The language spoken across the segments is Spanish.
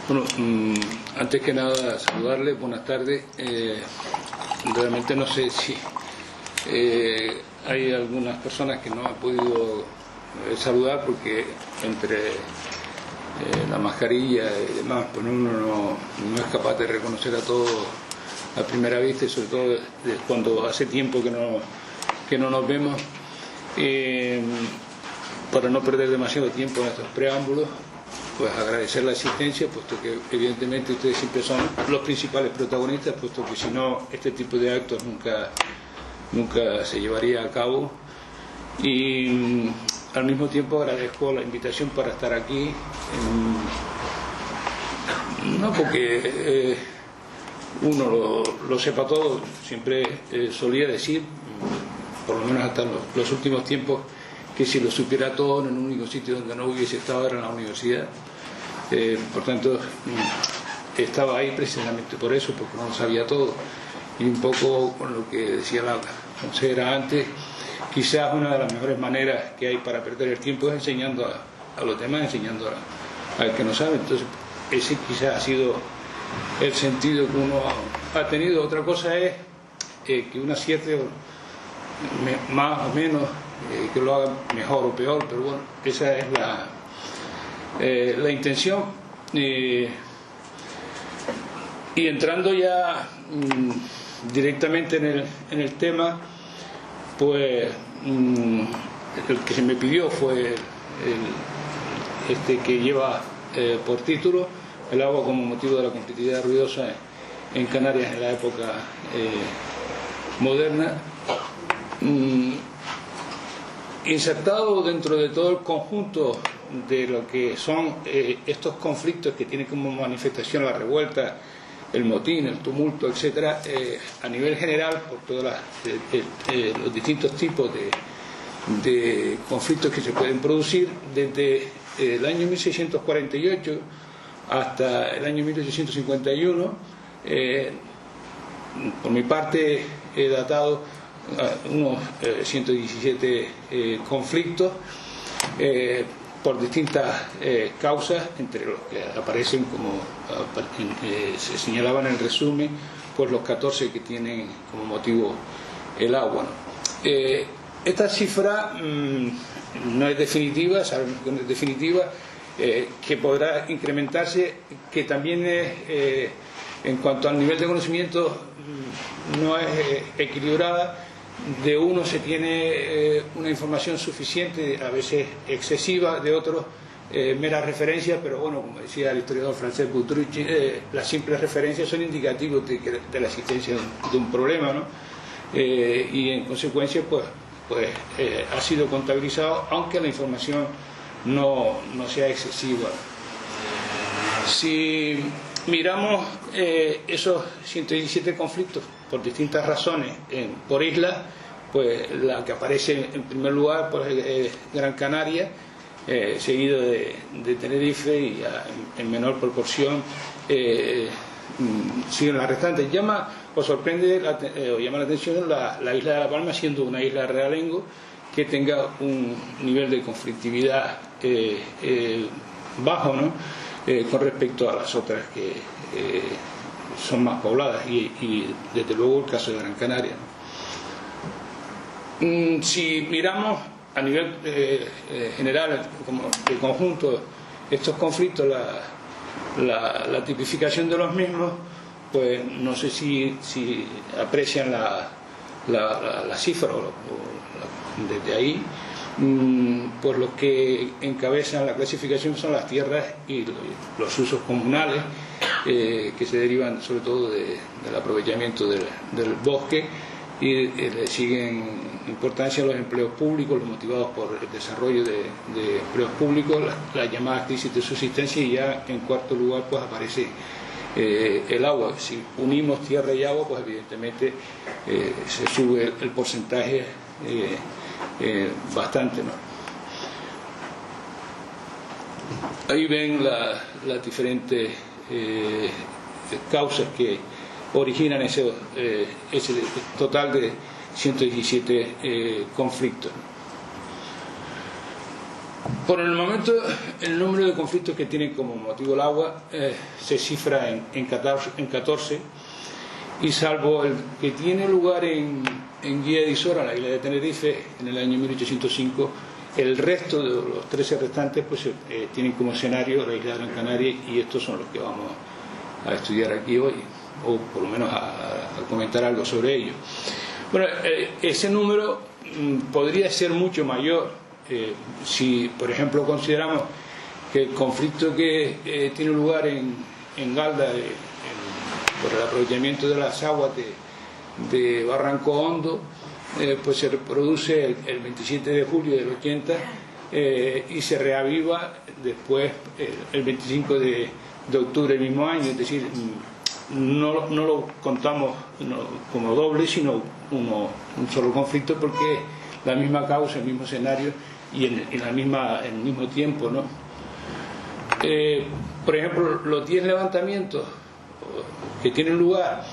Bueno, antes que nada saludarle, buenas tardes. Realmente no sé si hay algunas personas que no han podido saludar porque entre la mascarilla y demás, pues uno no es capaz de reconocer a todos a primera vista, y sobre todo cuando hace tiempo que no nos vemos. Para no perder demasiado tiempo en estos preámbulos, pues agradecer la asistencia, puesto que evidentemente ustedes siempre son los principales protagonistas, puesto que si no este tipo de actos nunca se llevaría a cabo. Y al mismo tiempo agradezco la invitación para estar aquí, no porque uno lo sepa todo, siempre solía decir, por lo menos hasta los últimos tiempos, que si lo supiera todo en un único sitio donde no hubiese estado era en la universidad. Por tanto, estaba ahí precisamente por eso, porque no lo sabía todo. Y un poco con lo que decía la consejera antes, quizás una de las mejores maneras que hay para perder el tiempo es enseñando a los demás, enseñando al que no sabe. Entonces, ese quizás ha sido el sentido que uno ha tenido. Otra cosa es que uno acierte más o menos, que lo haga mejor o peor, pero bueno, esa es la intención. Y entrando ya directamente en el tema, pues el que se me pidió fue este que lleva por título el agua como motivo de la conflictividad ruidosa en Canarias en la época moderna. Insertado dentro de todo el conjunto de lo que son estos conflictos que tienen como manifestación la revuelta, el motín, el tumulto, etcétera, a nivel general, por todos los distintos tipos de conflictos que se pueden producir, desde el año 1648 hasta el año 1851. Por mi parte he datado unos 117 conflictos por distintas causas, entre los que aparecen, como se señalaba en el resumen, pues los 14 que tienen como motivo el agua, ¿no? Esta cifra no es definitiva, sabemos que no es definitiva, que podrá incrementarse, que también es, en cuanto al nivel de conocimiento, no es equilibrada. De uno se tiene una información suficiente, a veces excesiva, de otros meras referencias, pero bueno, como decía el historiador francés Boutrucci, las simples referencias son indicativos de la existencia de un problema, ¿no? Y en consecuencia pues ha sido contabilizado, aunque la información no sea excesiva. Si miramos esos 117 conflictos por distintas razones por islas, pues la que aparece en primer lugar pues es Gran Canaria, seguido de Tenerife, y en menor proporción siguen las restantes. Llama la atención la isla de La Palma, siendo una isla realengo, que tenga un nivel de conflictividad bajo, ¿no? Con respecto a las otras que son más pobladas, y desde luego el caso de Gran Canaria, ¿no? Si miramos a nivel general, como de conjunto, estos conflictos, la tipificación de los mismos, pues no sé si aprecian la cifra desde ahí. Pues los que encabezan la clasificación son las tierras y los usos comunales, que se derivan sobre todo del aprovechamiento del bosque, y le siguen importancia los empleos públicos, los motivados por el desarrollo de empleos públicos, las llamadas crisis de subsistencia, y ya en cuarto lugar pues aparece el agua. Si unimos tierra y agua, pues evidentemente se sube el porcentaje bastante, ¿no? Ahí ven las diferentes causas que originan ese total de 117 conflictos. Por el momento, el número de conflictos que tienen como motivo el agua se cifra en 14, y salvo el que tiene lugar en Guía de Isora, la isla de Tenerife, en el año 1805, el resto de los 13 restantes pues tienen como escenario la isla de Gran Canaria, y estos son los que vamos a estudiar aquí hoy, o por lo menos a comentar algo sobre ellos. Bueno, ese número podría ser mucho mayor si, por ejemplo, consideramos que el conflicto que tiene lugar en Galda por el aprovechamiento de las aguas de Barranco Hondo pues se reproduce el 27 de julio del 80 y se reaviva después el 25 de octubre del mismo año, es decir, no lo contamos como doble, sino un solo conflicto, porque la misma causa, el mismo escenario y en el mismo tiempo, ¿no? Por ejemplo, los 10 levantamientos que tienen lugar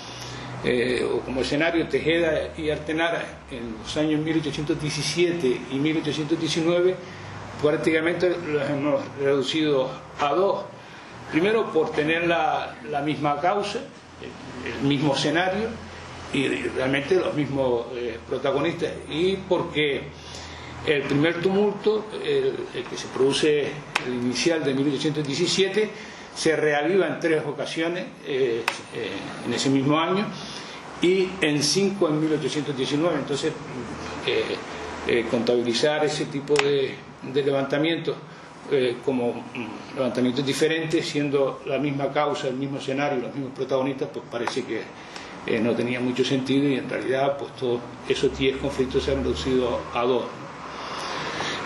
o como escenario Tejeda y Artenara en los años 1817 y 1819, prácticamente los hemos reducido a 2. Primero, por tener la misma causa, el mismo escenario y realmente los mismos protagonistas, y porque el primer tumulto, el que se produce, el inicial de 1817, se reaviva en 3 ocasiones en ese mismo año, y en 5 en 1819. Entonces, contabilizar ese tipo de levantamientos como levantamientos diferentes, siendo la misma causa, el mismo escenario, los mismos protagonistas, pues parece que no tenía mucho sentido, y en realidad pues todos esos 10 conflictos se han reducido a 2.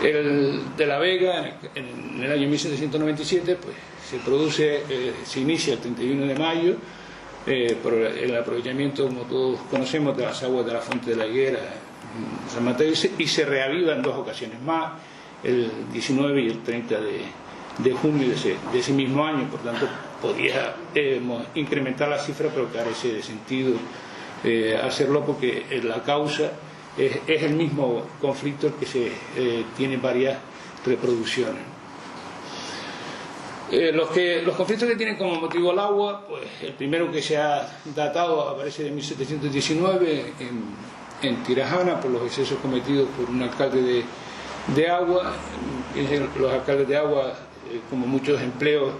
El de La Vega, en el año 1797, pues se inicia el 31 de mayo por el aprovechamiento, como todos conocemos, de las aguas de la Fuente de la Higuera en San Mateo, y se reaviva en 2 ocasiones más, el 19 y el 30 de junio de ese mismo año. Por tanto, podríamos incrementar la cifra, pero carece de sentido hacerlo, porque la causa es el mismo conflicto, el que tiene varias reproducciones. Los conflictos que tienen como motivo el agua, pues el primero que se ha datado aparece de 1719 en Tirajana, por los excesos cometidos por un alcalde de agua. Los alcaldes de agua, como muchos empleos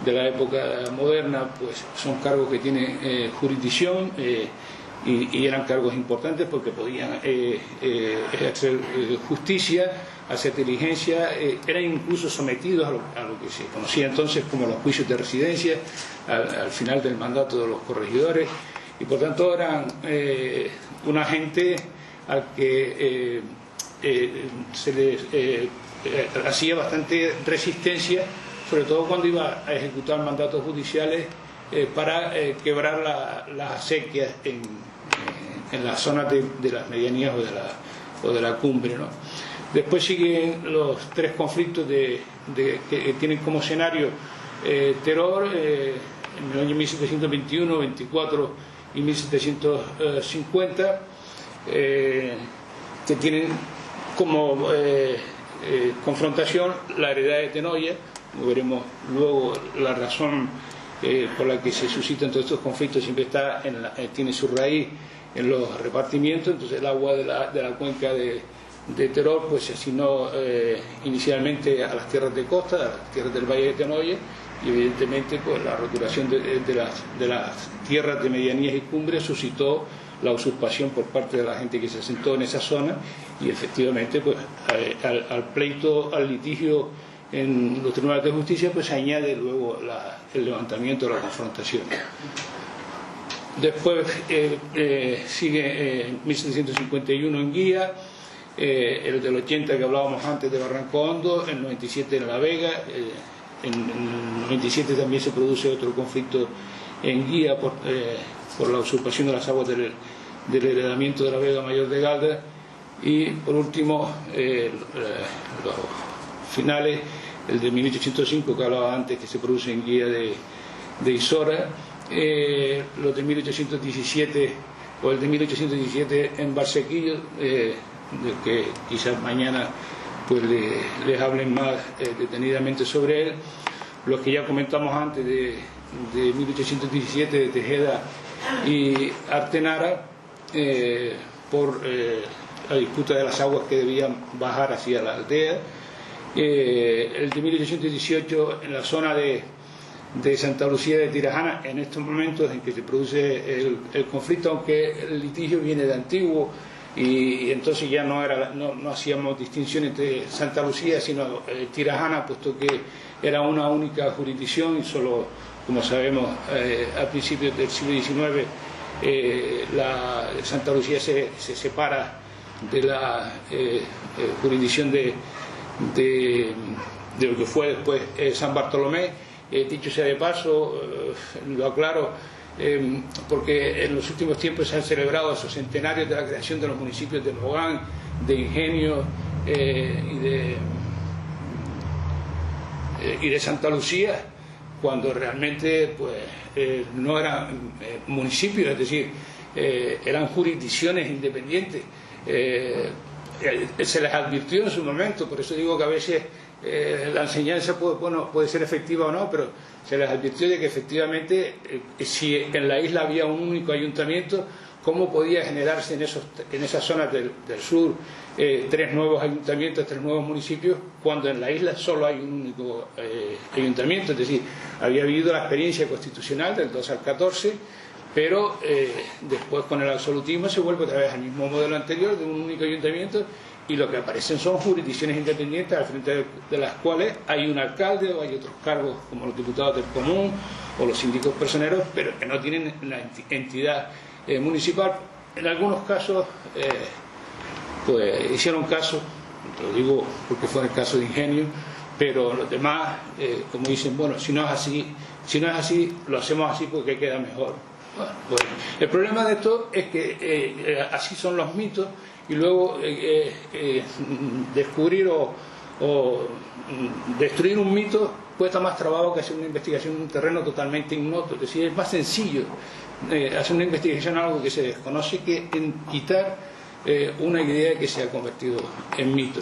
de la época moderna, pues son cargos que tienen jurisdicción, y eran cargos importantes porque podían hacer justicia, hacer diligencia, eran incluso sometidos a lo que se conocía entonces como los juicios de residencia al final del mandato de los corregidores, y por tanto eran una gente al que se les hacía bastante resistencia, sobre todo cuando iba a ejecutar mandatos judiciales para quebrar las acequias en las zonas de las medianías o de la cumbre, ¿no? Después siguen los 3 conflictos que tienen como escenario Teror en el año 1721, 24 y 1750, que tienen como confrontación la heredad de Tenoya. Veremos luego la razón por la que se suscitan todos estos conflictos. Siempre tiene su raíz en los repartimientos. Entonces el agua de la cuenca de Teror pues se asignó inicialmente a las tierras de costa, a las tierras del Valle de Tenoya, y evidentemente pues la roturación de las tierras de medianías y cumbres suscitó la usurpación por parte de la gente que se asentó en esa zona, y efectivamente pues al pleito, al litigio en los tribunales de justicia, pues se añade luego el levantamiento de la confrontación. Después sigue en 1751 en Guía, el del 80 que hablábamos antes de Barranco Hondo, el 97 en La Vega, en el 97 también se produce otro conflicto en Guía por la usurpación de las aguas del heredamiento de la Vega Mayor de Galda, y por último los finales, el de 1805 que hablaba antes, que se produce en Guía de Isora, los de 1817 o el de 1817 en Barsequillo, del que quizás mañana pues les hablen más detenidamente sobre él. Los que ya comentamos antes de 1817 de Tejeda y Artenara, por la disputa de las aguas que debían bajar hacia la aldea. El de 1818 en la zona de Santa Lucía de Tirajana, en estos momentos en que se produce el conflicto, aunque el litigio viene de antiguo, y entonces ya no hacíamos distinción entre Santa Lucía sino Tirajana, puesto que era una única jurisdicción y solo, como sabemos, a principios del siglo XIX Santa Lucía se separa de la jurisdicción de lo que fue después San Bartolomé. Dicho sea de paso, lo aclaro, porque en los últimos tiempos se han celebrado esos centenarios de la creación de los municipios de Mogán, de Ingenio y de Santa Lucía, cuando realmente pues no eran municipios, es decir, eran jurisdicciones independientes. Se les advirtió en su momento, por eso digo que a veces la enseñanza puede ser efectiva o no, pero se les advirtió de que efectivamente si en la isla había un único ayuntamiento, cómo podía generarse en esas zonas del sur 3 nuevos ayuntamientos, 3 nuevos municipios, cuando en la isla solo hay un único ayuntamiento. Es decir, había habido la experiencia constitucional del 2 al 14, pero después con el absolutismo se vuelve otra vez al mismo modelo anterior de un único ayuntamiento, y lo que aparecen son jurisdicciones independientes al frente de las cuales hay un alcalde o hay otros cargos como los diputados del común o los síndicos personeros, pero que no tienen la entidad municipal. En algunos casos pues hicieron caso, lo digo porque fue el caso de Ingenio, pero los demás como dicen, bueno, si no es así, lo hacemos así porque queda mejor. Bueno, pues el problema de esto es que así son los mitos, y luego descubrir o destruir un mito cuesta más trabajo que hacer una investigación en un terreno totalmente ignoto. Es decir, es más sencillo hacer una investigación en algo que se desconoce que en quitar una idea que se ha convertido en mito.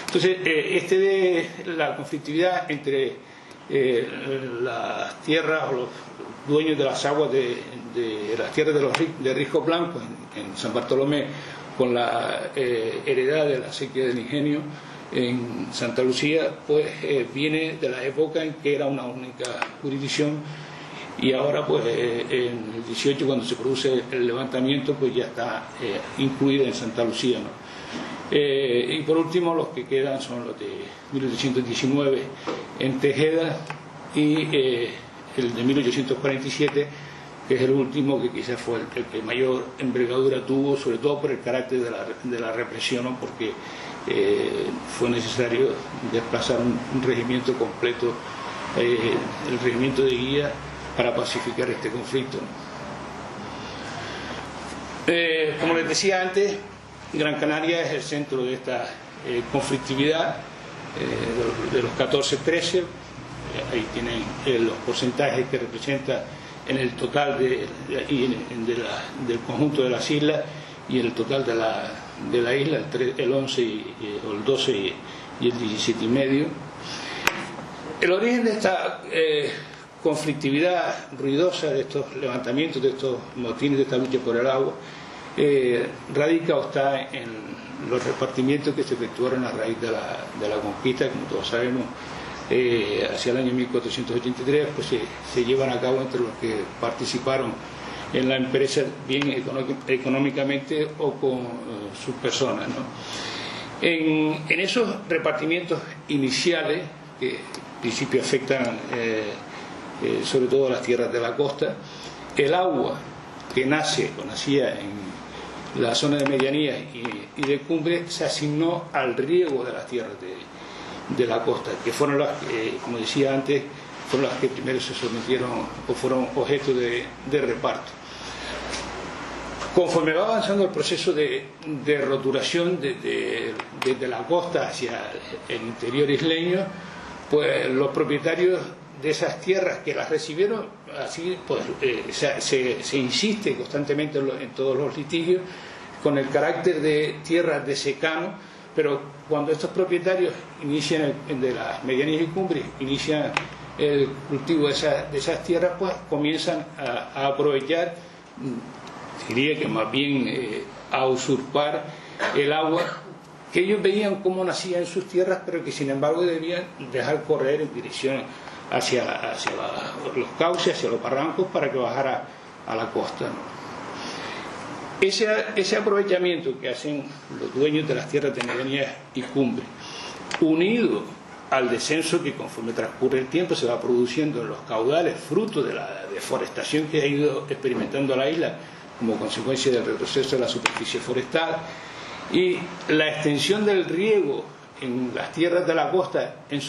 Entonces, de la conflictividad entre las tierras o los dueños de las aguas de las tierras de Riscos Blancos en San Bartolomé, con la heredad de la acequia del Ingenio en Santa Lucía, pues viene de la época en que era una única jurisdicción, y ahora pues en el 18, cuando se produce el levantamiento, pues ya está incluida en Santa Lucía, ¿no? Y por último, los que quedan son los de 1819 en Tejeda y el de 1847, que es el último, que quizás fue el que mayor envergadura tuvo, sobre todo por el carácter de la represión, ¿no? Porque fue necesario desplazar un regimiento completo, el regimiento de Guía, para pacificar este conflicto. Como les decía antes, Gran Canaria es el centro de esta conflictividad de los 14-13. Ahí tienen los porcentajes que representa en el total del conjunto de las islas, y en el total de la isla el 11 o el 12 y el 17,5. El origen de esta conflictividad ruidosa, de estos levantamientos, de estos motines, de esta lucha por el agua, radica o está en los repartimientos que se efectuaron a raíz de la conquista. Como todos sabemos, hacia el año 1483 pues se llevan a cabo entre los que participaron en la empresa, bien económicamente o con sus personas, ¿no? En esos repartimientos iniciales, que en principio afectan sobre todo las tierras de la costa, el agua que nacía en la zona de medianía y de cumbre se asignó al riego de las tierras de la costa, que fueron las que, como decía antes, fueron las que primero se sometieron o fueron objeto de reparto. Conforme va avanzando el proceso de roturación desde la costa hacia el interior isleño, pues los propietarios de esas tierras que las recibieron, así pues se insiste constantemente en todos los litigios con el carácter de tierras de secano, pero cuando estos propietarios inician de las medianías y cumbres, inician el cultivo de esas tierras, pues comienzan a aprovechar, diría que más bien a usurpar el agua que ellos veían cómo nacía en sus tierras, pero que sin embargo debían dejar correr en dirección hacia los cauces, hacia los barrancos, para que bajara a la costa, ¿no? Ese aprovechamiento que hacen los dueños de las tierras de medianías y cumbres, unido al descenso que conforme transcurre el tiempo se va produciendo en los caudales, fruto de la deforestación que ha ido experimentando la isla como consecuencia del retroceso de la superficie forestal, y la extensión del riego en las tierras de la costa en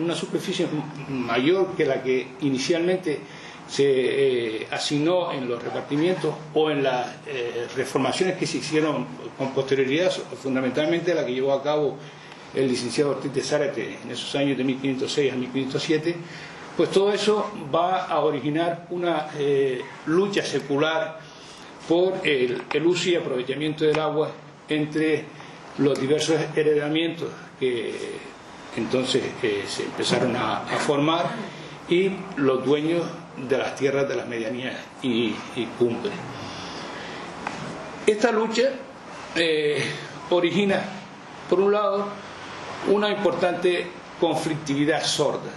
una superficie mayor que la que inicialmente se asignó en los repartimientos o en las reformaciones que se hicieron con posterioridad, fundamentalmente la que llevó a cabo el licenciado Ortiz de Zárate en esos años de 1506 a 1507, pues todo eso va a originar una lucha secular por el uso y aprovechamiento del agua entre los diversos heredamientos que entonces se empezaron a formar y los dueños de las tierras de las medianías y cumbres. Esta lucha origina, por un lado, una importante conflictividad sorda,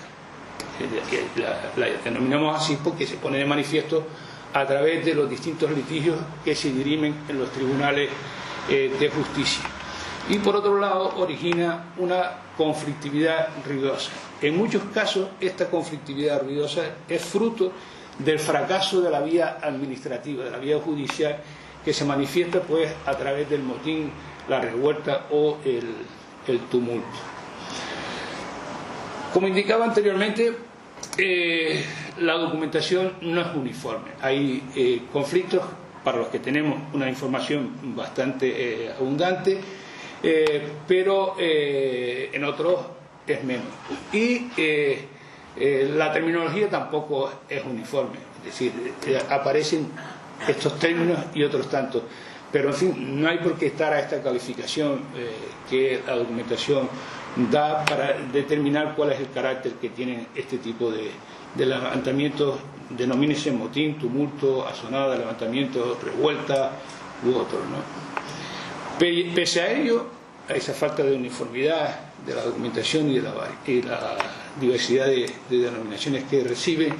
la denominamos así porque se pone de manifiesto a través de los distintos litigios que se dirimen en los tribunales de justicia. Y por otro lado origina una conflictividad ruidosa. En muchos casos esta conflictividad ruidosa es fruto del fracaso de la vía administrativa, de la vía judicial, que se manifiesta pues a través del motín, la revuelta o el tumulto. Como indicaba anteriormente, la documentación no es uniforme. Hay conflictos para los que tenemos una información bastante abundante, pero en otros es menos. Y la terminología tampoco es uniforme, es decir, aparecen estos términos y otros tantos, pero en fin, no hay por qué estar a esta calificación que la documentación da para determinar cuál es el carácter que tienen este tipo de levantamientos, denomínese motín, tumulto, asonada, levantamiento, revuelta u otros, ¿no? Pese a ello, a esa falta de uniformidad de la documentación y la diversidad de denominaciones que recibe,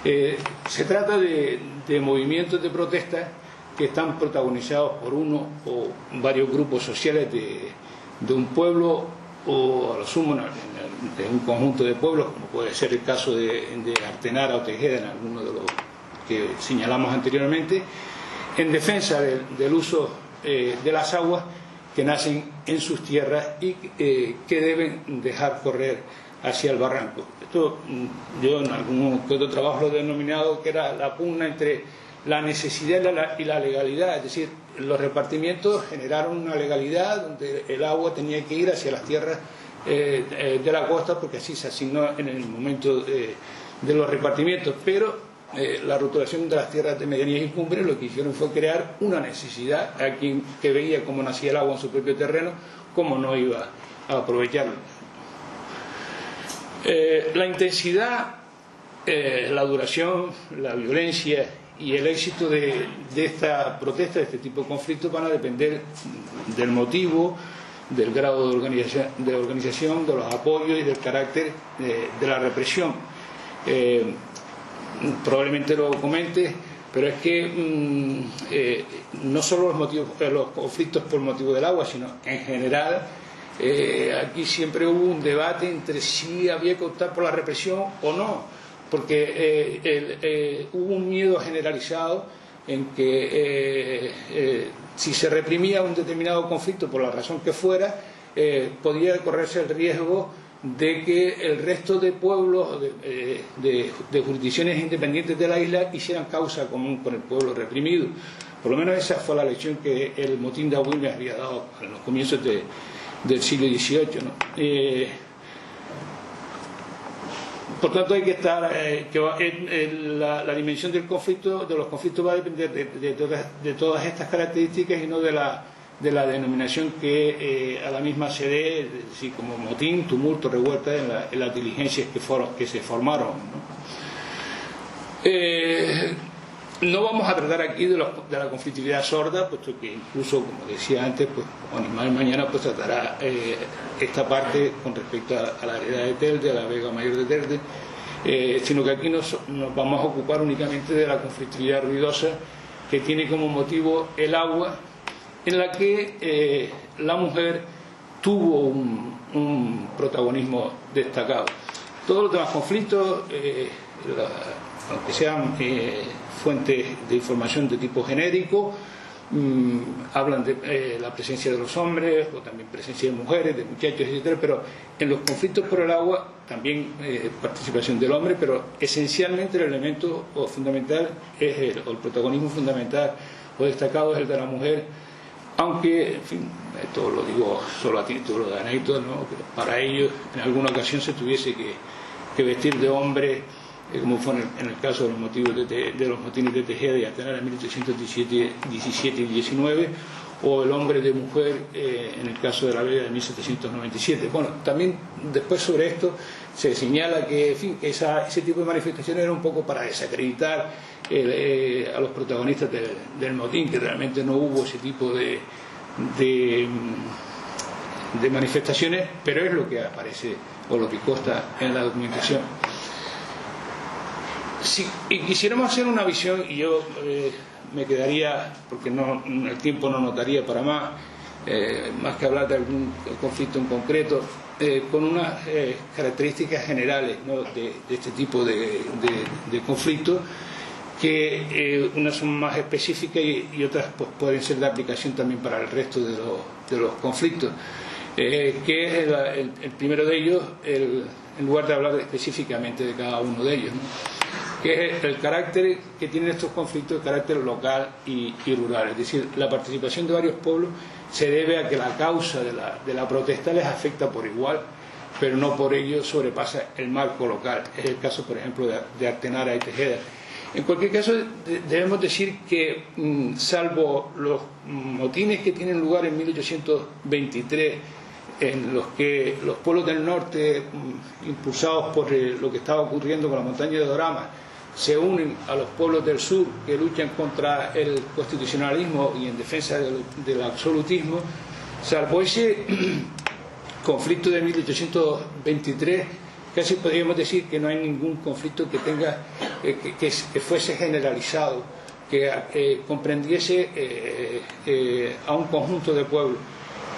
se trata de movimientos de protesta que están protagonizados por uno o varios grupos sociales de un pueblo o a lo sumo de un conjunto de pueblos, como puede ser el caso de Artenara o Tejeda, en alguno de los que señalamos anteriormente, en defensa del uso de las aguas que nacen en sus tierras y que deben dejar correr hacia el barranco. Esto yo en algún otro trabajo lo he denominado que era la pugna entre la necesidad y la legalidad, es decir, los repartimientos generaron una legalidad donde el agua tenía que ir hacia las tierras de la costa porque así se asignó en el momento de los repartimientos, pero la rotulación de las tierras de medianías y cumbres lo que hicieron fue crear una necesidad a quien que veía cómo nacía el agua en su propio terreno, cómo no iba a aprovecharlo. La intensidad, la duración, la violencia y el éxito de esta protesta, de este tipo de conflictos, van a depender del motivo, del grado de organización, de los apoyos y del carácter de la represión. Probablemente lo comente, pero es que no solo los conflictos por motivo del agua, sino en general, aquí siempre hubo un debate entre si había que optar por la represión o no, porque hubo un miedo generalizado en que si se reprimía un determinado conflicto por la razón que fuera, podía correrse el riesgo de que el resto de pueblos, de jurisdicciones independientes de la isla, hicieran causa común con el pueblo reprimido. Por lo menos esa fue la lección que el motín de Agüimes había dado en los comienzos del siglo XVIII, ¿no? Por tanto, hay que estar la dimensión del conflicto, de los conflictos, va a depender de todas estas características y no de la de la denominación que a la misma se dé, es decir, como motín, tumulto, revuelta en las diligencias que se formaron, ¿no? No vamos a tratar aquí de la conflictividad sorda, puesto que incluso, como decía antes, pues Animal mañana pues tratará esta parte con respecto a la heredad de Telde, a la Vega Mayor de Telde, sino que aquí nos vamos a ocupar únicamente de la conflictividad ruidosa, que tiene como motivo el agua, en la que la mujer tuvo un protagonismo destacado. Todos los demás conflictos, aunque sean fuentes de información de tipo genérico, hablan de la presencia de los hombres o también presencia de mujeres, de muchachos, etc. Pero en los conflictos por el agua también participación del hombre, pero esencialmente el elemento fundamental es el protagonismo fundamental o destacado es el de la mujer, aunque, en fin, esto lo digo solo a título de anécdota, ¿no? Que para ello en alguna ocasión se tuviese que vestir de hombre, como fue en el caso de los motines de Tejeda y Atenara en 1817 y 19, o el hombre de mujer en el caso de la Vega de 1797. Bueno, también después sobre esto se señala que, en fin, ese tipo de manifestaciones era un poco para desacreditar a los protagonistas del motín, que realmente no hubo ese tipo de manifestaciones, pero es lo que aparece o lo que consta en la documentación. Si quisiéramos hacer una visión, y yo me quedaría, porque el tiempo no nos daría para más que hablar de algún conflicto en concreto, con unas características generales, ¿no? de este tipo de conflictos, que unas son más específicas y otras pues, pueden ser de aplicación también para el resto de los conflictos, que es el primero de ellos, en lugar de hablar específicamente de cada uno de ellos, ¿no? Que es el carácter que tienen estos conflictos, el carácter local y rural. Es decir, la participación de varios pueblos se debe a que la causa de la protesta les afecta por igual, pero no por ello sobrepasa el marco local. Es el caso, por ejemplo, de Artenara y Tejeda. En cualquier caso, debemos decir que, salvo los motines que tienen lugar en 1823, en los que los pueblos del norte, impulsados por lo que estaba ocurriendo con la montaña de Dorama, se unen a los pueblos del sur que luchan contra el constitucionalismo y en defensa del absolutismo, salvo ese conflicto de 1823, casi podríamos decir que no hay ningún conflicto que tenga que fuese generalizado, que comprendiese a un conjunto de pueblos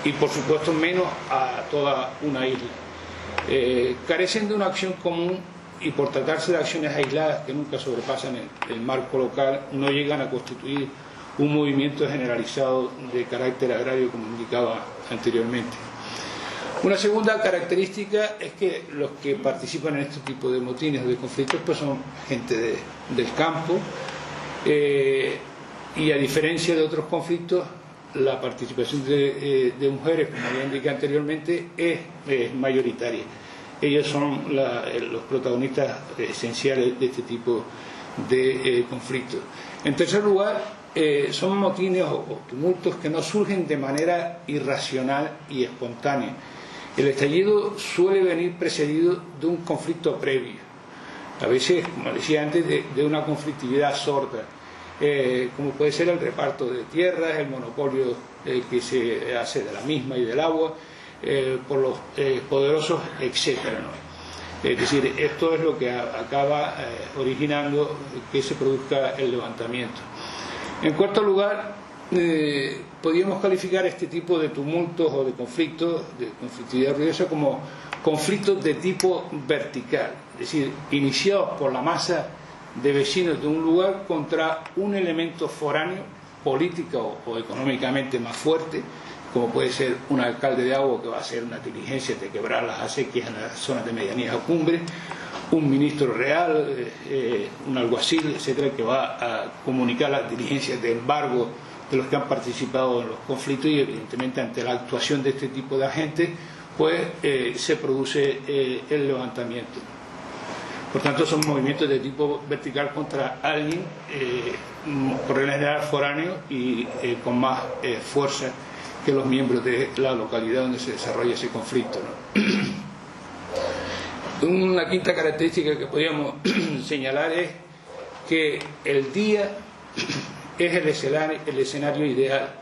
y por supuesto menos a toda una isla. Carecen de una acción común y por tratarse de acciones aisladas que nunca sobrepasan el marco local, no llegan a constituir un movimiento generalizado de carácter agrario como indicaba anteriormente. Una segunda característica es que los que participan en este tipo de motines o de conflictos pues son gente del campo, y a diferencia de otros conflictos la participación de mujeres, como ya indiqué anteriormente, es mayoritaria. Ellos son los protagonistas esenciales de este tipo de conflictos. En tercer lugar, son motines o tumultos que no surgen de manera irracional y espontánea. El estallido suele venir precedido de un conflicto previo, a veces, como decía antes, de una conflictividad sorda, como puede ser el reparto de tierras, el monopolio que se hace de la misma y del agua, por los poderosos, etcétera, ¿no? Es decir, esto es lo que acaba originando que se produzca el levantamiento. En cuarto lugar, podríamos calificar este tipo de tumultos o de conflictos, de conflictividad ruidosa, como conflictos de tipo vertical, es decir, iniciados por la masa de vecinos de un lugar contra un elemento foráneo, político o económicamente más fuerte, como puede ser un alcalde de agua que va a hacer una diligencia de quebrar las acequias en las zonas de medianías a cumbres, un ministro real, un alguacil, etcétera, que va a comunicar las diligencias de embargo de los que han participado en los conflictos y evidentemente ante la actuación de este tipo de agentes pues se produce el levantamiento. Por tanto son movimientos de tipo vertical contra alguien por regla general foráneo y con más fuerza que los miembros de la localidad donde se desarrolla ese conflicto, ¿no? Una quinta característica que podríamos señalar es que el día es el escenario ideal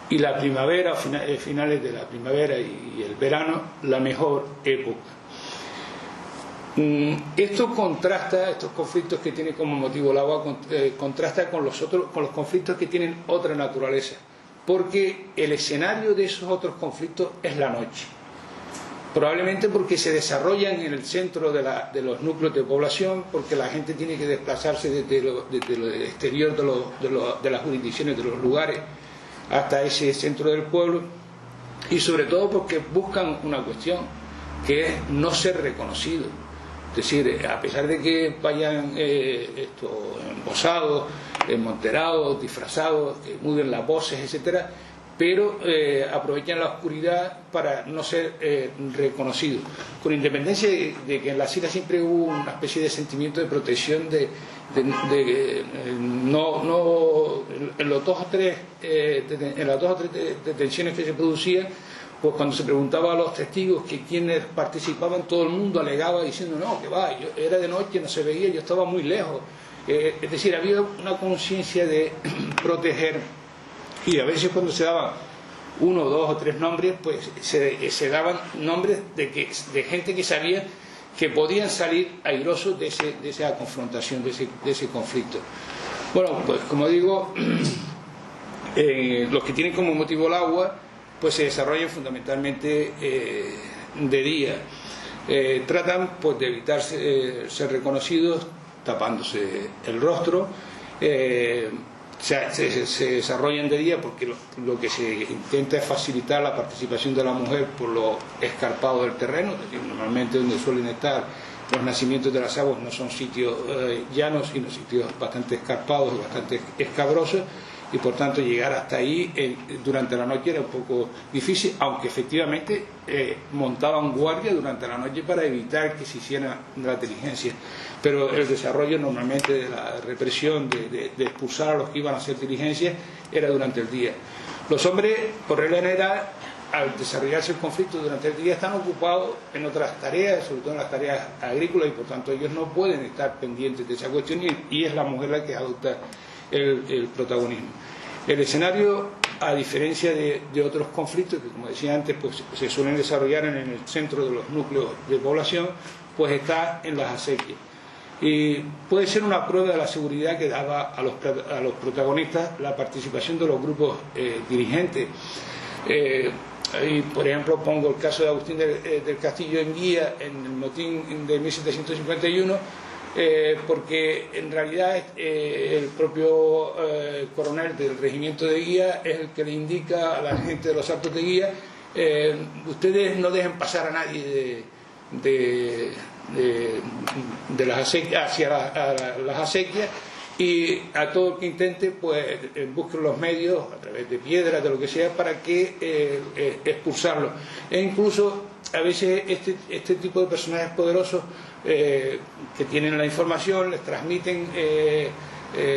y la primavera, finales de la primavera y el verano, la mejor época. Esto contrasta, estos conflictos que tiene como motivo el agua, contrasta con los conflictos que tienen otra naturaleza, porque el escenario de esos otros conflictos es la noche. Probablemente porque se desarrollan en el centro de los núcleos de población, porque la gente tiene que desplazarse desde el exterior de las jurisdicciones, de los lugares, hasta ese centro del pueblo, y sobre todo porque buscan una cuestión, que es no ser reconocidos. Es decir, a pesar de que vayan embosados, monsterados, disfrazados, que muden las voces, etcétera, pero aprovechan la oscuridad para no ser reconocidos, con independencia de que en las islas siempre hubo una especie de sentimiento de protección en las dos o tres detenciones que se producían. Pues cuando se preguntaba a los testigos que quienes participaban, todo el mundo alegaba diciendo no, que va, yo era de noche, no se veía, yo estaba muy lejos. Es decir, había una conciencia de proteger, y a veces cuando se daban 1, 2 o 3 nombres, pues se daban nombres de gente que sabía que podían salir airosos de esa confrontación, de ese conflicto. Bueno, pues como digo, los que tienen como motivo el agua, pues se desarrollan fundamentalmente de día. Tratan pues de evitar ser reconocidos tapándose el rostro. Se desarrollan de día porque lo que se intenta es facilitar la participación de la mujer por lo escarpado del terreno. Es decir, normalmente donde suelen estar los nacimientos de las aguas no son sitios llanos, sino sitios bastante escarpados y bastante escabrosos, y por tanto llegar hasta ahí durante la noche era un poco difícil, aunque efectivamente montaban guardia durante la noche para evitar que se hiciera la diligencia. Pero el desarrollo normalmente de la represión, de expulsar a los que iban a hacer diligencias, era durante el día. Los hombres, por regla general, al desarrollarse el conflicto durante el día, están ocupados en otras tareas, sobre todo en las tareas agrícolas, y por tanto ellos no pueden estar pendientes de esa cuestión, y es la mujer la que adopta el protagonismo. El escenario, a diferencia de otros conflictos que, como decía antes, pues se suelen desarrollar en el centro de los núcleos de población, pues está en las acequias. Y puede ser una prueba de la seguridad que daba a los protagonistas la participación de los grupos dirigentes. Y, por ejemplo, pongo el caso de Agustín del Castillo en Guía, en el motín de 1751, porque en realidad el propio coronel del regimiento de Guía es el que le indica a la gente de los altos de Guía: ustedes no dejen pasar a nadie de las acequias hacia las acequias, y a todo el que intente, pues busquen los medios a través de piedras, de lo que sea, para que expulsarlo. E incluso a veces este tipo de personajes poderosos que tienen la información les transmiten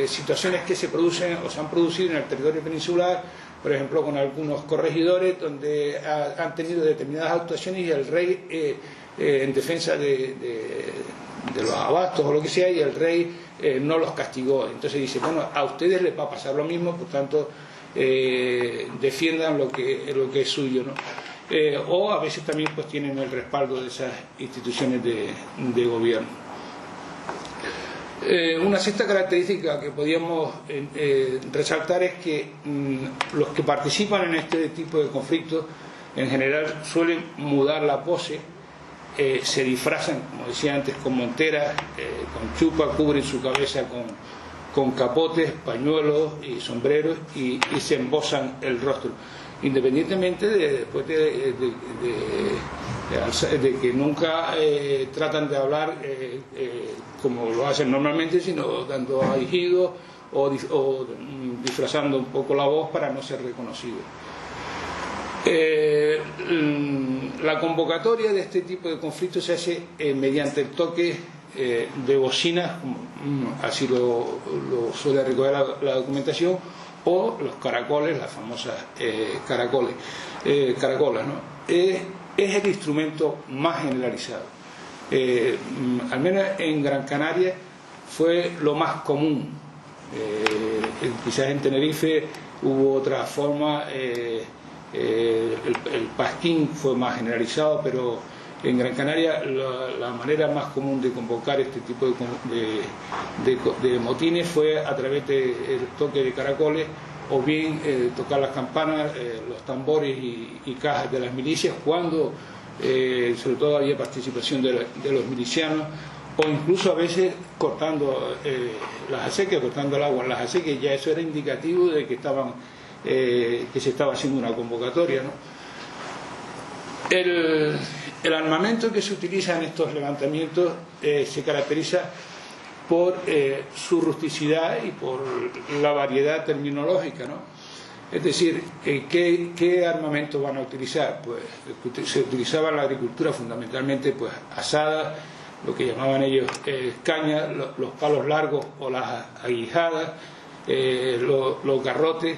situaciones que se producen o se han producido en el territorio peninsular, por ejemplo con algunos corregidores donde han tenido determinadas actuaciones y el rey en defensa de los abastos o lo que sea, y el rey no los castigó. Entonces dice, bueno, a ustedes les va a pasar lo mismo, por tanto defiendan lo que es suyo, ¿no? O a veces también pues tienen el respaldo de esas instituciones de gobierno. Una sexta característica que podíamos resaltar es que los que participan en este tipo de conflictos en general suelen mudar la pose, se disfrazan, como decía antes, con monteras, con chupa, cubren su cabeza con capotes, pañuelos y sombreros, y se embosan el rostro, independientemente después de que nunca tratan de hablar como lo hacen normalmente, sino dando ahijidos o disfrazando un poco la voz para no ser reconocidos. La convocatoria de este tipo de conflictos se hace mediante el toque de bocinas, así lo suele recoger la documentación, o los caracoles, las famosas caracolas, ¿no? Es el instrumento más generalizado. Al menos en Gran Canaria fue lo más común. Quizás en Tenerife hubo otra forma, el pasquín fue más generalizado, pero en Gran Canaria la manera más común de convocar este tipo de motines fue a través del toque de caracoles, o bien tocar las campanas, los tambores y cajas de las milicias, cuando sobre todo había participación de los milicianos, o incluso a veces cortando las acequias, cortando el agua en las acequias. Ya eso era indicativo de que se estaba haciendo una convocatoria, ¿no? El armamento que se utiliza en estos levantamientos se caracteriza por su rusticidad y por la variedad terminológica, ¿no? Es decir, ¿qué armamento van a utilizar? Pues se utilizaba en la agricultura fundamentalmente pues asadas, lo que llamaban ellos cañas, los palos largos o las aguijadas, los garrotes,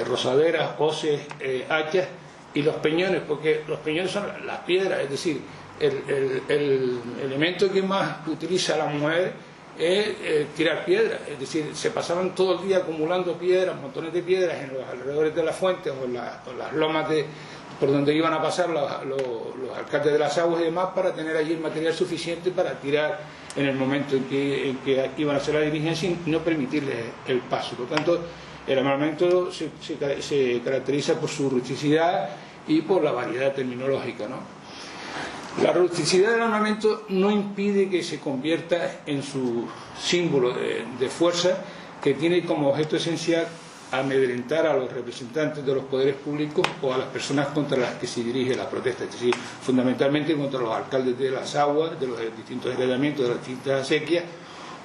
rozaderas, hoces, hachas, y los peñones, porque los peñones son las piedras. Es decir, el elemento que más utiliza la mujer es tirar piedras. Es decir, se pasaban todo el día acumulando piedras, montones de piedras en los alrededores de las fuentes o en las lomas por donde iban a pasar los alcaldes de las aguas y demás, para tener allí el material suficiente para tirar en el momento en que iban a hacer la diligencia y no permitirles el paso. Por tanto, el armamento se caracteriza por su rusticidad y por la variedad terminológica, ¿no? La rusticidad del armamento no impide que se convierta en su símbolo de fuerza, que tiene como objeto esencial amedrentar a los representantes de los poderes públicos o a las personas contra las que se dirige la protesta, es decir, fundamentalmente contra los alcaldes de las aguas, de los distintos heredamientos, de las distintas acequias,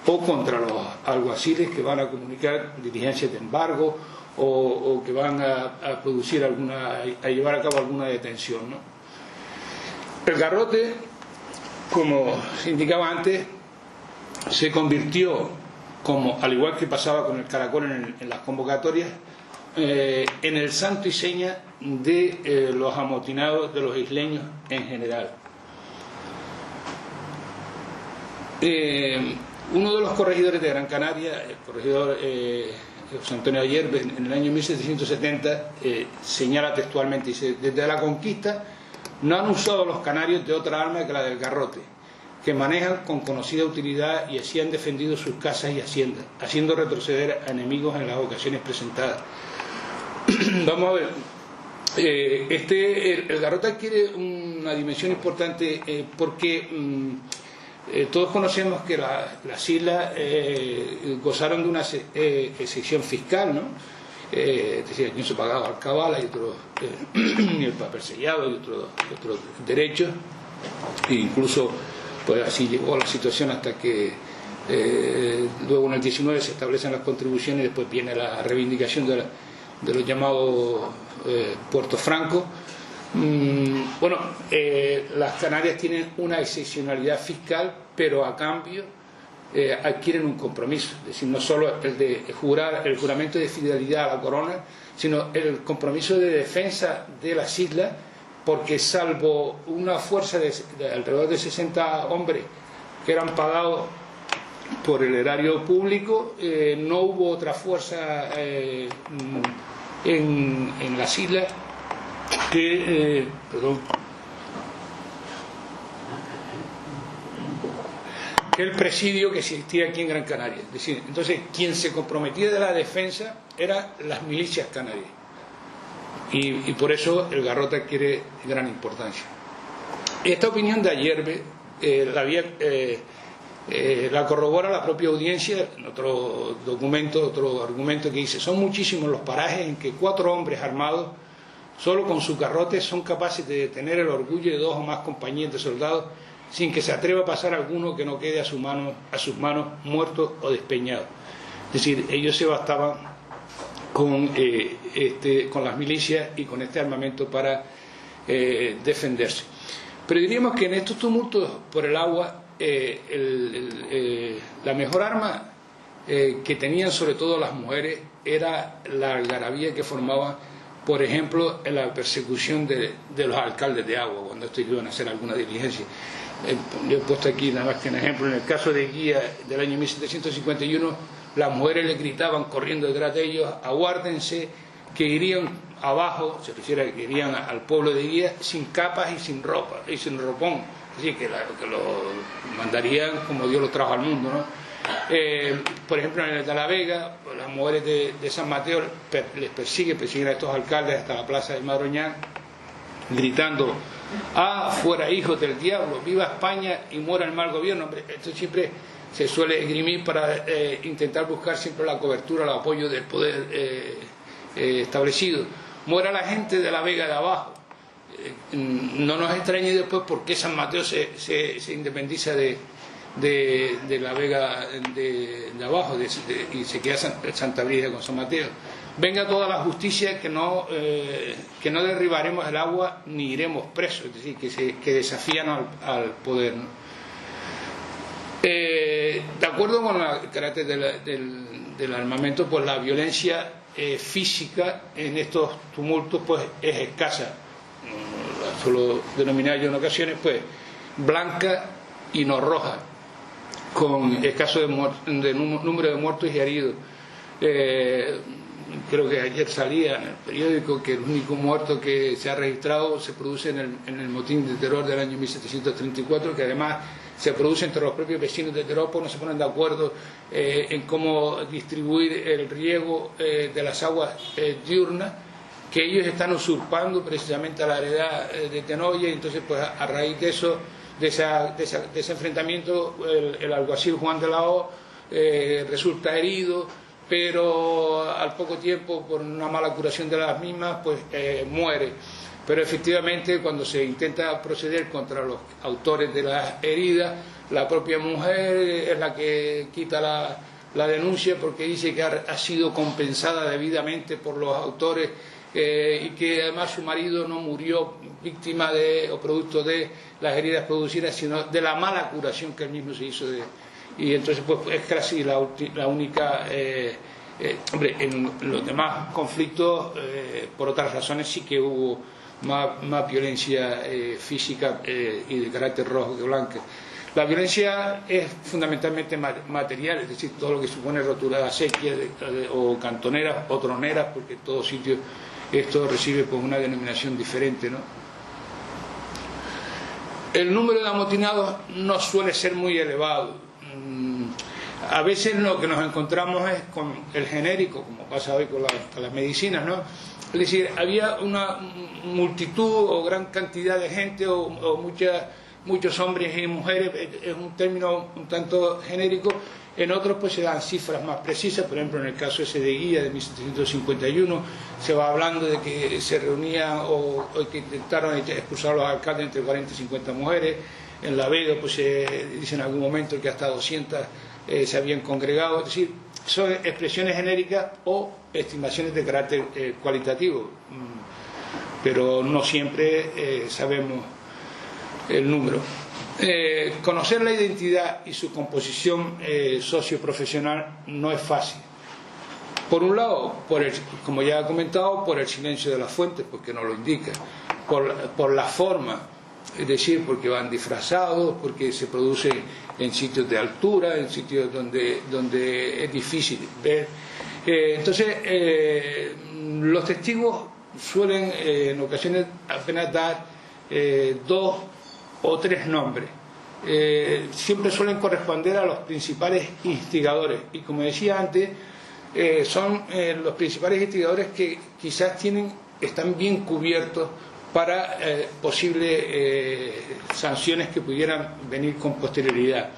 o contra los alguaciles que van a comunicar diligencias de embargo o que van a producir a llevar a cabo alguna detención, ¿no? El garrote, como se indicaba antes, se convirtió, al igual que pasaba con el caracol en las convocatorias, en el santo y seña de los amotinados de los isleños en general. Uno de los corregidores de Gran Canaria, el corregidor José Antonio Ayerbe, en el año 1770, señala textualmente, dice: desde la conquista no han usado los canarios de otra arma que la del garrote, que manejan con conocida utilidad, y así han defendido sus casas y haciendas, haciendo retroceder a enemigos en las ocasiones presentadas. Vamos a ver, el garrote adquiere una dimensión importante porque todos conocemos que las islas gozaron de una excepción fiscal, ¿no? Es decir, aquí se pagaba alcabala y otros el papel sellado y otros derechos, e incluso pues así llegó la situación hasta que luego en el 19 se establecen las contribuciones y después viene la reivindicación de los llamados puertos francos. Bueno, las Canarias tienen una excepcionalidad fiscal, pero a cambio adquieren un compromiso, es decir, no solo el de el juramento de fidelidad a la corona, sino el compromiso de defensa de las islas, porque salvo una fuerza de alrededor de 60 hombres que eran pagados por el erario público, no hubo otra fuerza en las islas que el presidio que existía aquí en Gran Canaria. Es decir, entonces quien se comprometía de la defensa eran las milicias canarias, y por eso el garrote adquiere gran importancia. Esta opinión de Ayerbe la corrobora la propia audiencia en otro documento, otro argumento que dice: son muchísimos los parajes en que 4 hombres armados solo con sus garrotes son capaces de detener el orgullo de 2 o más compañías de soldados, sin que se atreva a pasar alguno que no quede a sus manos muerto o despeñado. Es decir, ellos se bastaban con las milicias y con este armamento para defenderse. Pero diríamos que en estos tumultos por el agua, la mejor arma que tenían sobre todo las mujeres era la algarabía que formaban, por ejemplo, en la persecución de los alcaldes de agua, cuando estos iban a hacer alguna diligencia. Yo he puesto aquí nada más que un ejemplo. En el caso de Guía del año 1751, las mujeres le gritaban corriendo detrás de ellos: aguárdense, que irían abajo, se refiere a que irían al pueblo de Guía sin capas y sin ropa y sin ropón, así que lo mandarían como Dios lo trajo al mundo, ¿no? Por ejemplo, en el de la Vega, las mujeres de San Mateo les persiguen a estos alcaldes hasta la plaza de Madroñán, gritando: fuera hijos del diablo, viva España y muera el mal gobierno. Hombre, esto siempre se suele esgrimir para intentar buscar siempre la cobertura, el apoyo del poder establecido. Muera la gente de la Vega de abajo. No nos extrañe después por qué San Mateo se independiza de la Vega de abajo y se queda Santa Brígida con San Mateo. Venga toda la justicia, que no derribaremos el agua ni iremos presos, es decir, que desafían al poder, ¿no? De acuerdo con el carácter del armamento, pues la violencia física en estos tumultos pues es escasa. La suelo denominar yo en ocasiones pues blanca y no roja, con escaso de número de muertos y heridos. Creo que ayer salía en el periódico que el único muerto que se ha registrado se produce en el motín de Teror del año 1734, que además se produce entre los propios vecinos de Teror, porque no se ponen de acuerdo en cómo distribuir el riego de las aguas diurnas, que ellos están usurpando precisamente a la heredad de Tenoya, y entonces pues a raíz de eso, de ese enfrentamiento, el alguacil Juan de la O resulta herido, pero al poco tiempo, por una mala curación de las mismas, pues muere. Pero efectivamente, cuando se intenta proceder contra los autores de las heridas, la propia mujer es la que quita la denuncia, porque dice que ha sido compensada debidamente por los autores, y que además su marido no murió víctima o producto de las heridas producidas, sino de la mala curación que él mismo se hizo y entonces pues es casi la única. Hombre, en los demás conflictos por otras razones sí que hubo más violencia física y de carácter rojo que blanca. La violencia es fundamentalmente material, es decir, todo lo que supone rotura de acequias o cantoneras o troneras, porque en todos sitios esto recibe pues una denominación diferente, ¿no? El número de amotinados no suele ser muy elevado. A veces lo que nos encontramos es con el genérico, como pasa hoy con las medicinas, ¿no? Es decir, había una multitud o gran cantidad de gente o muchos hombres y mujeres, es un término un tanto genérico. En otros pues se dan cifras más precisas, por ejemplo en el caso ese de Guía de 1751 se va hablando de que se reunían o que intentaron expulsar a los alcaldes entre 40 y 50 mujeres. En La Vega pues se dice en algún momento que hasta 200 se habían congregado. Es decir, son expresiones genéricas o estimaciones de carácter cualitativo, pero no siempre sabemos el número. Conocer la identidad y su composición socioprofesional no es fácil. Por un lado, como ya he comentado, por el silencio de las fuentes, porque no lo indica, por la forma, es decir, porque van disfrazados, porque se produce en sitios de altura, en sitios donde es difícil ver. Entonces, los testigos suelen en ocasiones apenas dar 2 o 3 nombres. Siempre suelen corresponder a los principales instigadores, y como decía antes, son los principales instigadores que quizás están bien cubiertos para posibles sanciones que pudieran venir con posterioridad.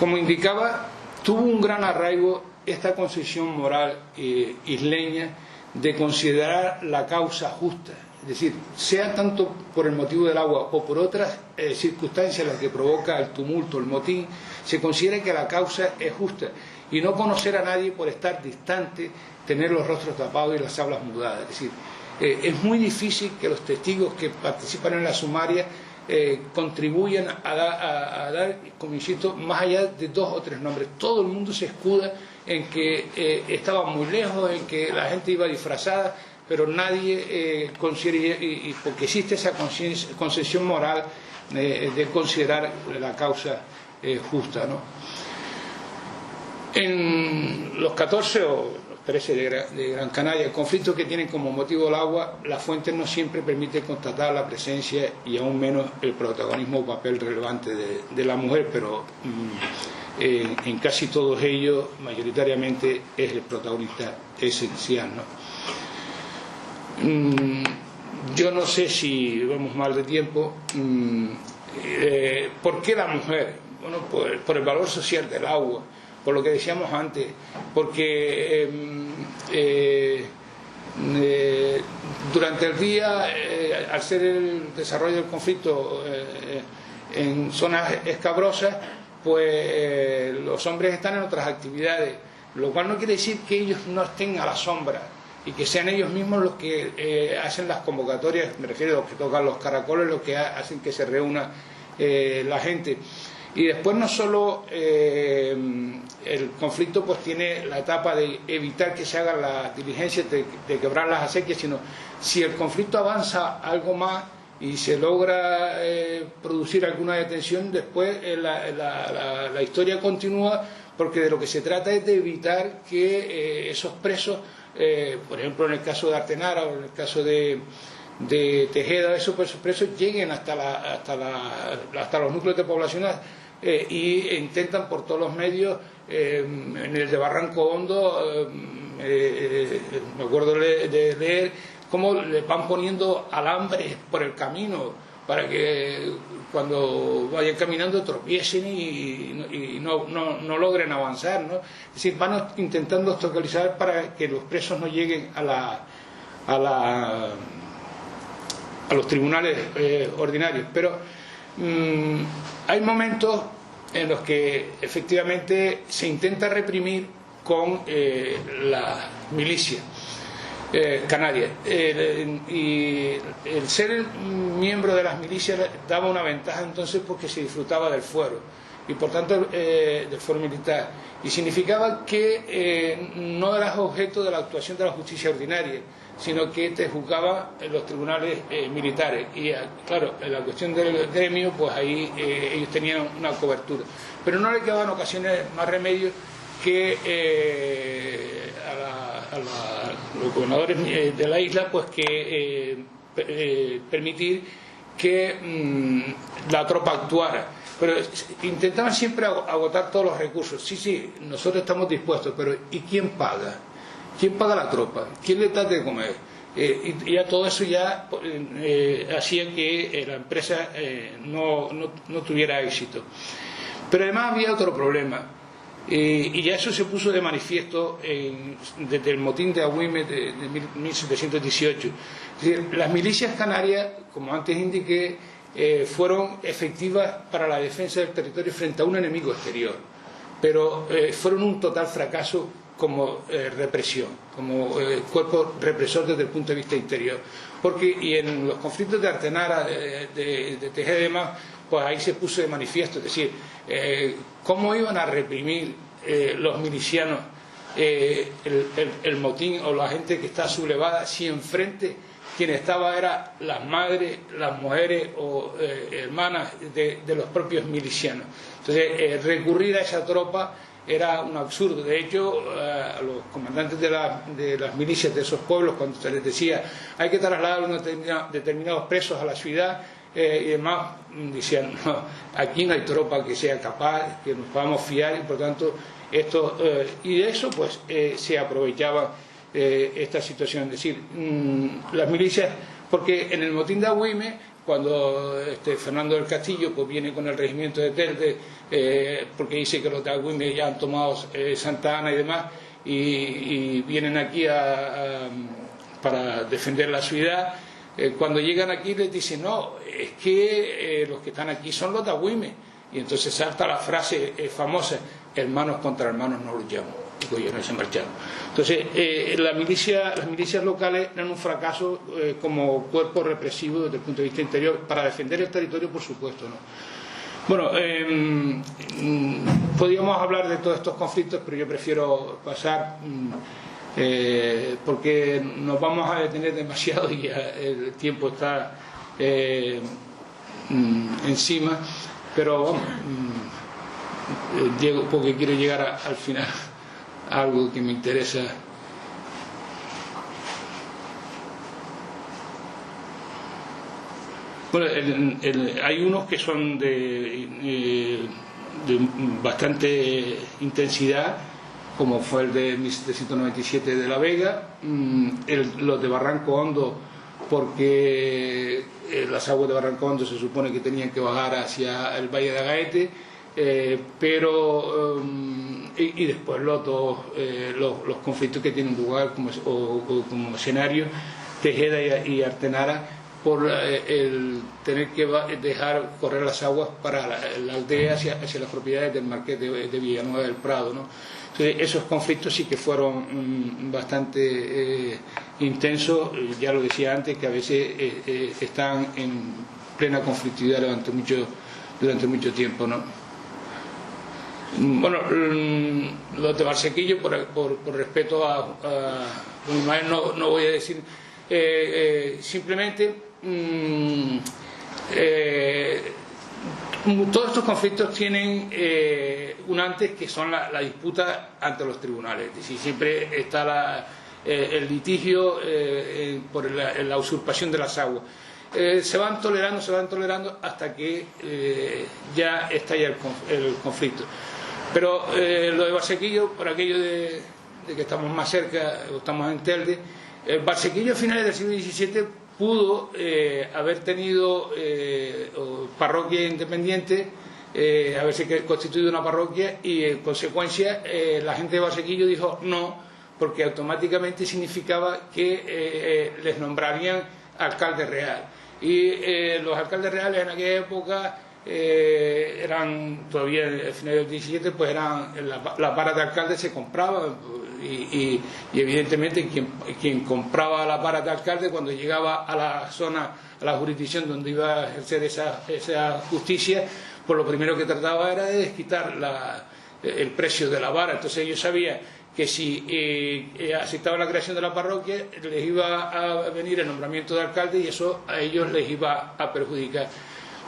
Como indicaba, tuvo un gran arraigo esta concepción moral isleña de considerar la causa justa. Es decir, sea tanto por el motivo del agua o por otras circunstancias las que provoca el tumulto, el motín, se considera que la causa es justa, y no conocer a nadie por estar distante, tener los rostros tapados y las hablas mudadas. Es decir, es muy difícil que los testigos que participan en la sumaria contribuyen a dar, como insisto, más allá de 2 o 3 nombres. Todo el mundo se escuda en que estaba muy lejos, en que la gente iba disfrazada, pero nadie considera, y porque existe esa concesión moral de considerar la causa justa, ¿no? En los 14 o los 13 de Gran Canaria, el conflicto que tienen como motivo el agua, la fuente no siempre permite constatar la presencia y aún menos el protagonismo o papel relevante de la mujer, pero en casi todos ellos mayoritariamente es el protagonista esencial, ¿no? Yo no sé si vamos mal de tiempo. ¿Por qué la mujer? Bueno, por el valor social del agua, por lo que decíamos antes, porque durante el día, al ser el desarrollo del conflicto en zonas escabrosas, pues los hombres están en otras actividades, lo cual no quiere decir que ellos no estén a la sombra y que sean ellos mismos los que hacen las convocatorias, me refiero a los que tocan los caracoles, los que hacen que se reúna la gente. Y después no solo el conflicto pues tiene la etapa de evitar que se hagan las diligencias de quebrar las acequias, sino si el conflicto avanza algo más y se logra producir alguna detención, después la historia continúa, porque de lo que se trata es de evitar que esos presos, por ejemplo en el caso de Artenara o en el caso de Tejeda, esos presos lleguen hasta los núcleos de población y intentan por todos los medios. En el de Barranco Hondo me acuerdo de leer cómo le van poniendo alambres por el camino para que cuando vayan caminando tropiecen y no logren avanzar, ¿no? Es decir, van intentando obstaculizar para que los presos no lleguen a los tribunales ordinarios. Pero hay momentos en los que efectivamente se intenta reprimir con la milicia canaria, y el ser miembro de las milicias daba una ventaja entonces porque se disfrutaba del fuero y por tanto del fuero militar, y significaba que no eras objeto de la actuación de la justicia ordinaria, sino que te juzgaba en los tribunales militares. Y claro, en la cuestión del gremio, pues ahí ellos tenían una cobertura, pero no le quedaba en ocasiones más remedio que a los gobernadores de la isla, pues que permitir que la tropa actuara. Pero intentaban siempre agotar todos los recursos. Sí, nosotros estamos dispuestos, pero ¿y quién paga? ¿Quién paga la tropa? ¿Quién le da de comer? Y ya todo eso ya hacía que la empresa no tuviera éxito. Pero además había otro problema, y ya eso se puso de manifiesto desde el motín de Agüime de 1718. Es decir, las milicias canarias, como antes indiqué, fueron efectivas para la defensa del territorio frente a un enemigo exterior, pero fueron un total fracaso como represión, como cuerpo represor desde el punto de vista interior. Y en los conflictos de Artenara, de Tejeda y demás, pues ahí se puso de manifiesto, es decir, cómo iban a reprimir los milicianos el motín o la gente que está sublevada, si enfrente quien estaba era las madres, las mujeres o hermanas de los propios milicianos. Entonces recurrir a esa tropa era un absurdo. De hecho, a los comandantes de las milicias de esos pueblos, cuando se les decía hay que trasladar unos determinados presos a la ciudad y demás, decían no, aquí no hay tropa que sea capaz, que nos podamos fiar, y por tanto esto y de eso pues se aprovechaba esta situación. Es decir, las milicias, porque en el motín de Agüime, cuando Fernando del Castillo pues viene con el regimiento de Telde, porque dice que los de Agüime ya han tomado Santa Ana y demás, y vienen aquí para defender la ciudad. Cuando llegan aquí les dicen no, es que los que están aquí son los de Agüime, y entonces salta la frase famosa: hermanos contra hermanos no luchamos. y cogieron y se marcharon. Entonces, las milicias locales eran un fracaso como cuerpo represivo desde el punto de vista interior, para defender el territorio, por supuesto, ¿no? Bueno, podríamos hablar de todos estos conflictos, pero yo prefiero pasar, porque nos vamos a detener demasiado y ya el tiempo está encima, pero vamos, llego porque quiero llegar al final a algo que me interesa. Bueno, hay unos que son de bastante intensidad, como fue el de 1797 de La Vega, los de Barranco Hondo, porque las aguas de Barranco Hondo se supone que tenían que bajar hacia el Valle de Agaete, y después los conflictos que tienen lugar como escenario, Tejeda y Artenara, por el tener que dejar correr las aguas para la aldea hacia las propiedades del marqués de Villanueva del Prado, ¿no? Entonces, esos conflictos sí que fueron bastante intensos. Ya lo decía antes, que a veces están en plena conflictividad durante mucho tiempo, ¿no? Bueno, los de Valsequillo, por respeto a no voy a decir, simplemente todos estos conflictos tienen un antes, que son la disputa ante los tribunales. Es decir, siempre está el litigio por la usurpación de las aguas. Se van tolerando hasta que ya estalla el conflicto. Pero lo de Valsequillo, por aquello de que estamos más cerca, estamos en Telde, Valsequillo a finales del siglo XVII pudo haber tenido parroquia independiente, haberse constituido una parroquia, y en consecuencia la gente de Valsequillo dijo no, porque automáticamente significaba que les nombrarían alcalde real. Y los alcaldes reales en aquella época eran, todavía al final del 17, pues eran las varas de alcalde se compraban, y evidentemente quien compraba las varas de alcalde, cuando llegaba a la zona, a la jurisdicción donde iba a ejercer esa justicia, pues lo primero que trataba era de desquitar el precio de la vara. Entonces ellos sabían que si aceptaban la creación de la parroquia, les iba a venir el nombramiento de alcalde, y eso a ellos les iba a perjudicar.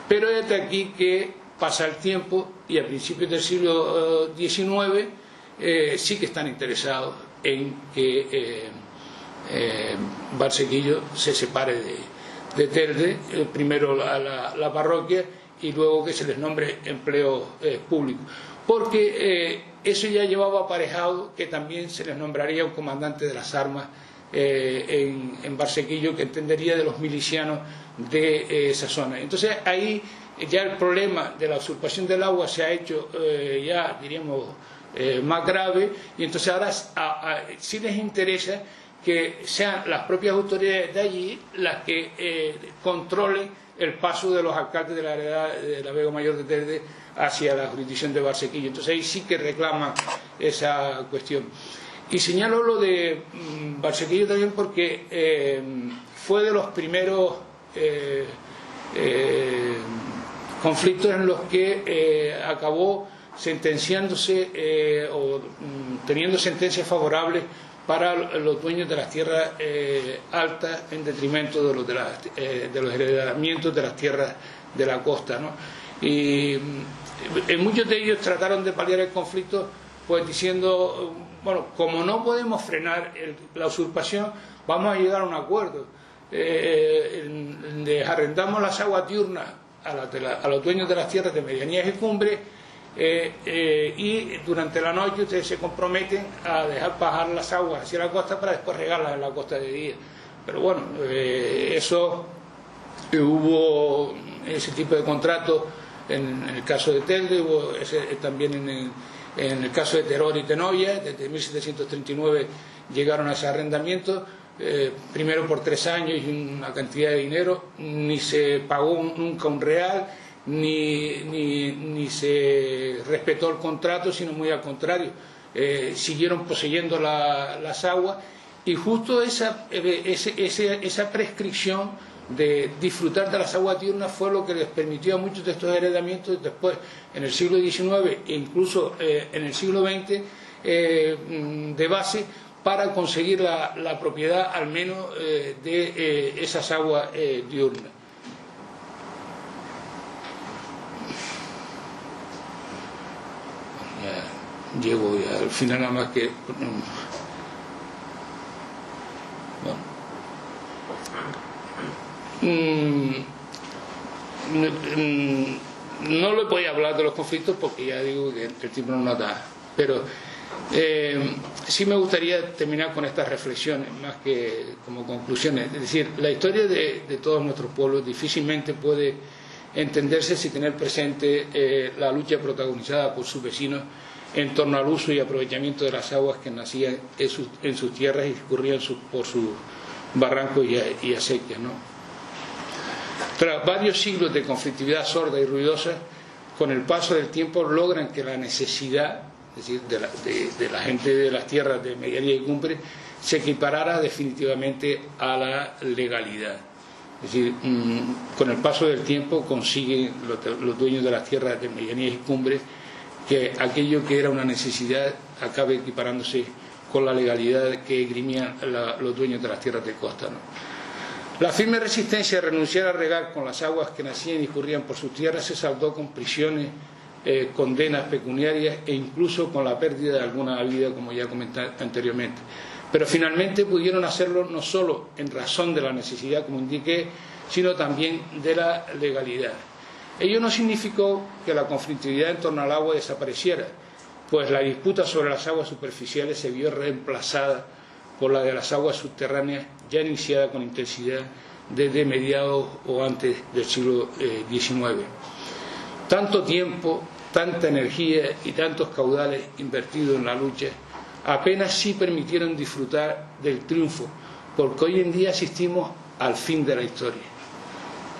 Pero es de aquí que pasa el tiempo, y a principios del siglo XIX sí que están interesados en que Valsequillo se separe de Telde, primero la parroquia, y luego que se les nombre empleo público, porque eso ya llevaba aparejado que también se les nombraría un comandante de las armas en Valsequillo, que entendería de los milicianos de esa zona. Entonces ahí ya el problema de la usurpación del agua se ha hecho ya, diríamos, más grave, y entonces ahora sí les interesa que sean las propias autoridades de allí las que controlen el paso de los alcaldes de la heredad de la Vega Mayor de Telde hacia la jurisdicción de Valsequillo. Entonces ahí sí que reclaman esa cuestión. Y señalo lo de Valsequillo también porque fue de los primeros conflictos en los que acabó sentenciándose o teniendo sentencias favorables para los dueños de las tierras altas, en detrimento de los heredamientos de las tierras de la costa, ¿no? Y en muchos de ellos trataron de paliar el conflicto, pues diciendo, bueno, como no podemos frenar la usurpación, vamos a llegar a un acuerdo. Les arrendamos las aguas diurnas a los dueños de las tierras de medianías y cumbres, y durante la noche ustedes se comprometen a dejar bajar las aguas hacia la costa para después regarlas en la costa de día. Pero bueno, eso hubo ese tipo de contratos en el caso de Telde, hubo también en el caso de Teror y Tenoya. Desde 1739 llegaron a ese arrendamiento, primero por 3 años y una cantidad de dinero, ni se pagó nunca un real, ni se respetó el contrato, sino muy al contrario, siguieron poseyendo las aguas, y justo esa prescripción de disfrutar de las aguas diurnas fue lo que les permitió a muchos de estos heredamientos después, en el siglo XIX e incluso en el siglo XX, de base para conseguir la propiedad al menos de esas aguas diurnas. Ya llego ya al final, nada más que no le voy a hablar de los conflictos porque ya digo que el tiempo no nos da, pero sí me gustaría terminar con estas reflexiones más que como conclusiones. Es decir, la historia de todos nuestros pueblos difícilmente puede entenderse sin tener presente la lucha protagonizada por sus vecinos en torno al uso y aprovechamiento de las aguas que nacían en sus tierras y escurrían por sus barrancos y acequias, ¿no? Tras varios siglos de conflictividad sorda y ruidosa, con el paso del tiempo logran que la necesidad, es decir, de la gente de las tierras de medianía y cumbre, se equiparara definitivamente a la legalidad. Es decir, con el paso del tiempo consiguen los dueños de las tierras de medianía y cumbre que aquello que era una necesidad acabe equiparándose con la legalidad que esgrimían los dueños de las tierras de costa, ¿no? La firme resistencia a renunciar a regar con las aguas que nacían y escurrían por sus tierras se saldó con prisiones, condenas pecuniarias e incluso con la pérdida de alguna vida, como ya comenté anteriormente. Pero finalmente pudieron hacerlo no solo en razón de la necesidad, como indiqué, sino también de la legalidad. Ello no significó que la conflictividad en torno al agua desapareciera, pues la disputa sobre las aguas superficiales se vio reemplazada por la de las aguas subterráneas, ya iniciada con intensidad desde mediados o antes del siglo XIX. Tanto tiempo, tanta energía y tantos caudales invertidos en la lucha apenas sí permitieron disfrutar del triunfo, porque hoy en día asistimos al fin de la historia.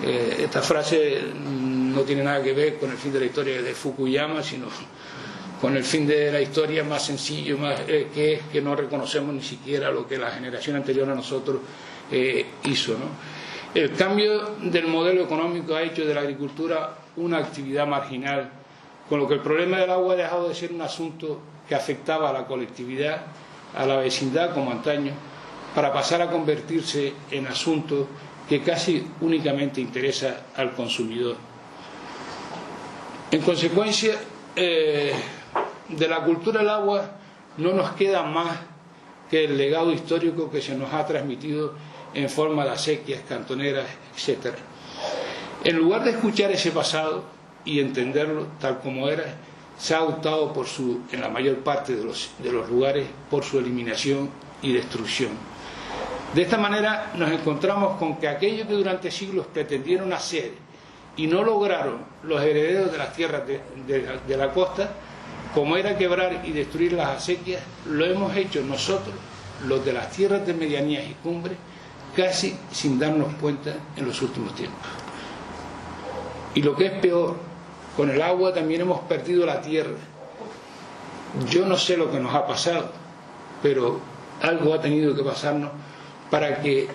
Esta frase no tiene nada que ver con el fin de la historia de Fukuyama, sino con el fin de la historia más sencillo, que es que no reconocemos ni siquiera lo que la generación anterior a nosotros hizo, ¿no? El cambio del modelo económico ha hecho de la agricultura una actividad marginal, con lo que el problema del agua ha dejado de ser un asunto que afectaba a la colectividad, a la vecindad como antaño, para pasar a convertirse en asunto que casi únicamente interesa al consumidor. En consecuencia, de la cultura del agua no nos queda más que el legado histórico que se nos ha transmitido en forma de acequias, cantoneras, etc. En lugar de escuchar ese pasado y entenderlo tal como era, se ha optado en la mayor parte de los lugares por su eliminación y destrucción. De esta manera nos encontramos con que aquello que durante siglos pretendieron hacer y no lograron los herederos de las tierras de la costa, como era quebrar y destruir las acequias, lo hemos hecho nosotros, los de las tierras de medianías y cumbres, casi sin darnos cuenta en los últimos tiempos. Y lo que es peor, con el agua también hemos perdido la tierra. Yo no sé lo que nos ha pasado, pero algo ha tenido que pasarnos para que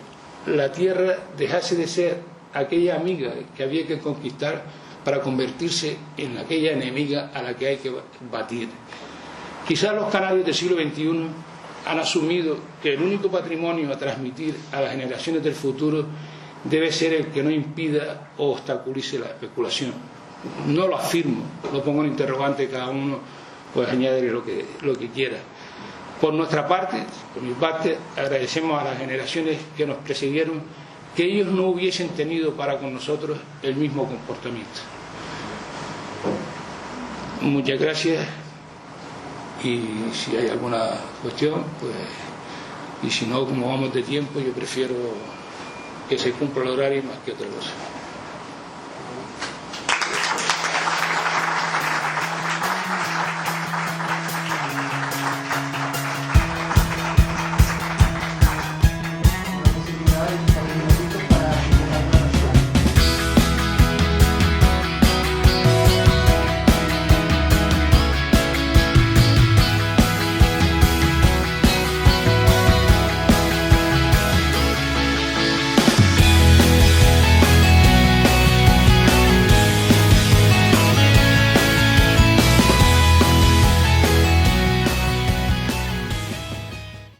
la tierra dejase de ser aquella amiga que había que conquistar para convertirse en aquella enemiga a la que hay que batir. Quizás los canarios del siglo XXI han asumido que el único patrimonio a transmitir a las generaciones del futuro debe ser el que no impida o obstaculice la especulación. No lo afirmo, lo pongo en interrogante, cada uno puede añadir lo que quiera. Por nuestra parte, por mi parte, agradecemos a las generaciones que nos precedieron que ellos no hubiesen tenido para con nosotros el mismo comportamiento. Muchas gracias, y si hay alguna cuestión, pues, y si no, como vamos de tiempo, yo prefiero que se cumpla el horario más que otra cosa.